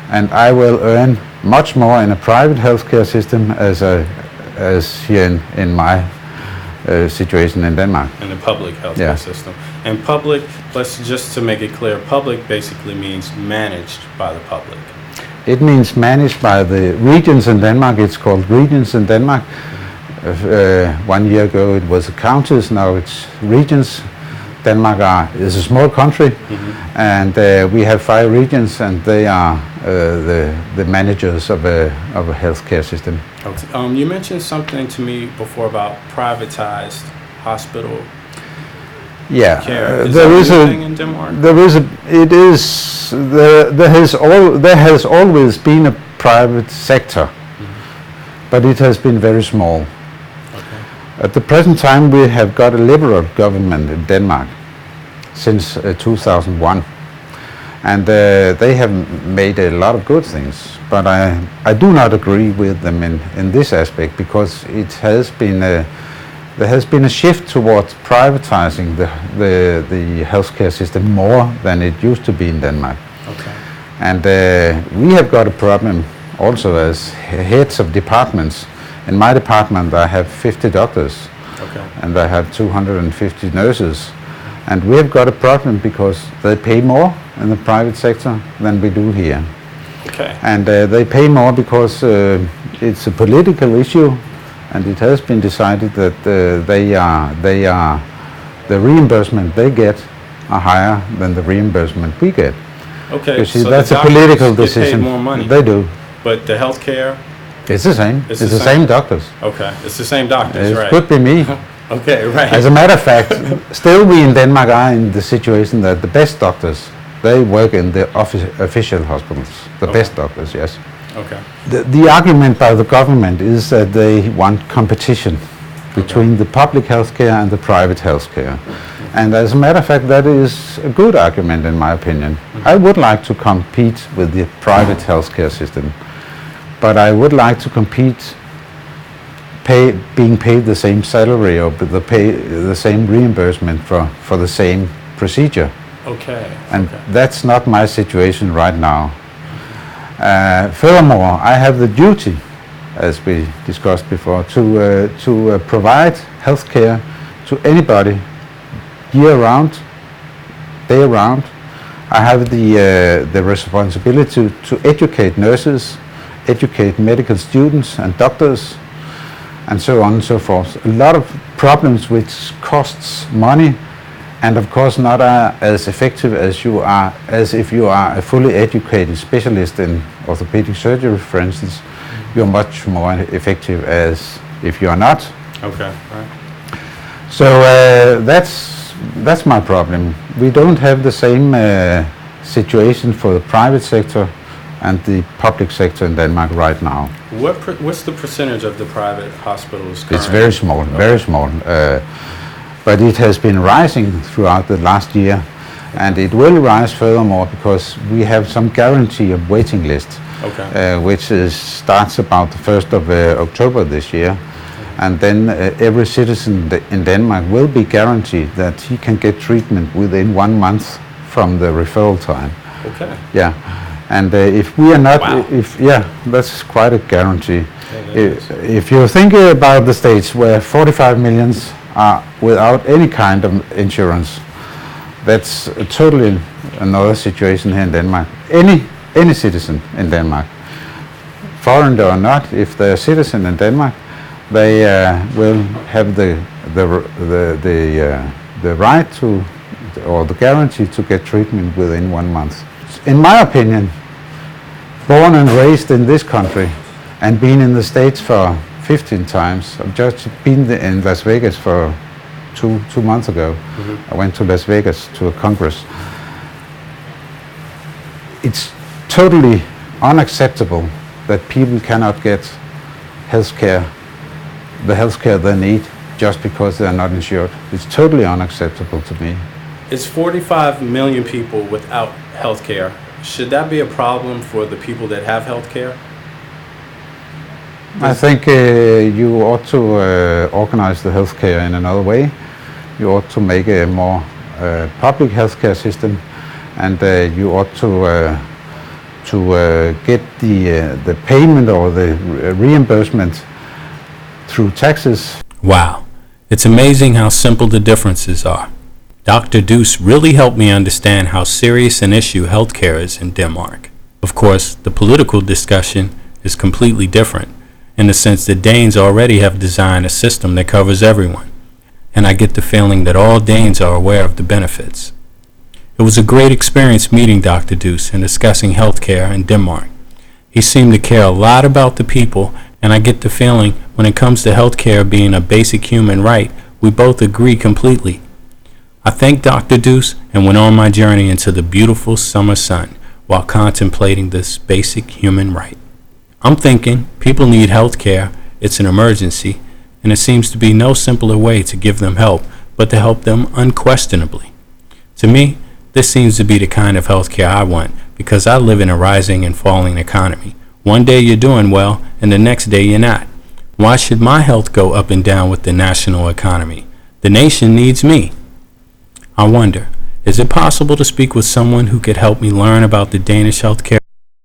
and I will earn much more in a private healthcare system as here in my situation in Denmark. In the public healthcare system. And public, just to make it clear, public basically means managed by the public. It means managed by the regions in Denmark. It's called regions in Denmark. 1 year ago it was counties, now it's regions. Denmark is a small country, and we have 5 regions, and they are the managers of a healthcare system. Okay. You mentioned something to me before about privatized hospital care. There has always been a private sector, but it has been very small. At the present time, we have got a liberal government in Denmark since 2001, and they have made a lot of good things. But I do not agree with them in this aspect, because it has been there has been a shift towards privatizing the healthcare system more than it used to be in Denmark. Okay. And we have got a problem also as heads of departments. In my department I have 50 doctors, and I have 250 nurses, and we have got a problem because they pay more in the private sector than we do here. Okay. And they pay more because it's a political issue, and it has been decided that the reimbursement they get are higher than the reimbursement we get. Okay. You see, so that's a political decision. Get paid more money. They do. But the healthcare? It's the same. It's the same doctors. Okay, it's the same doctors, right? It could be me. Okay, right. As a matter of fact, still we in Denmark are in the situation that the best doctors, they work in the official hospitals. The best doctors, yes. Okay. The argument by the government is that they want competition between the public healthcare and the private healthcare. And as a matter of fact, that is a good argument in my opinion. I would like to compete with the private healthcare system, but I would like to compete being paid the same salary or the same reimbursement for the same procedure. Okay. And that's not my situation right now. Furthermore, I have the duty, as we discussed before, to provide health care to anybody year-round, day-round. I have the responsibility to educate nurses, educate medical students and doctors, and so on and so forth. A lot of problems which costs money, and of course not as effective as if you are a fully educated specialist in orthopedic surgery, for instance. You're much more effective as if you are not. Okay, right. So that's my problem. We don't have the same situation for the private sector and the public sector in Denmark right now. What's the percentage of the private hospitals currently? It's very small, very small. But it has been rising throughout the last year, and it will rise furthermore because we have some guarantee of waiting list, which starts about the 1st of October this year. And then every citizen in Denmark will be guaranteed that he can get treatment within 1 month from the referral time. Okay. Yeah. And if we are not, that's quite a guarantee. If you think about the states where 45 millions are without any kind of insurance, that's totally another situation here in Denmark. Any citizen in Denmark, foreigner or not, if they're a citizen in Denmark, they will have the right to, or the guarantee to get treatment within 1 month. In my opinion, born and raised in this country and been in the States for 15 times, I've just been in Las Vegas for two months ago. I went to Las Vegas to a congress. It's totally unacceptable that people cannot get the health care they need just because they're not insured. It's totally unacceptable to me. It's 45 million people without health care. Should that be a problem for the people that have health care? I think you ought to organize the health care in another way. You ought to make a more public health care system, and you ought to get the payment or the reimbursement through taxes. Wow, it's amazing how simple the differences are. Dr. Deuce really helped me understand how serious an issue healthcare is in Denmark. Of course, the political discussion is completely different, in the sense that Danes already have designed a system that covers everyone, and I get the feeling that all Danes are aware of the benefits. It was a great experience meeting Dr. Deuce and discussing healthcare in Denmark. He seemed to care a lot about the people, and I get the feeling when it comes to healthcare being a basic human right, we both agree completely. I thanked Dr. Deuce and went on my journey into the beautiful summer sun while contemplating this basic human right. I'm thinking people need health care, it's an emergency, and it seems to be no simpler way to give them help but to help them unquestionably. To me, this seems to be the kind of health care I want because I live in a rising and falling economy. One day you're doing well and the next day you're not. Why should my health go up and down with the national economy? The nation needs me. I wonder, is it possible to speak with someone who could help me learn about the Danish healthcare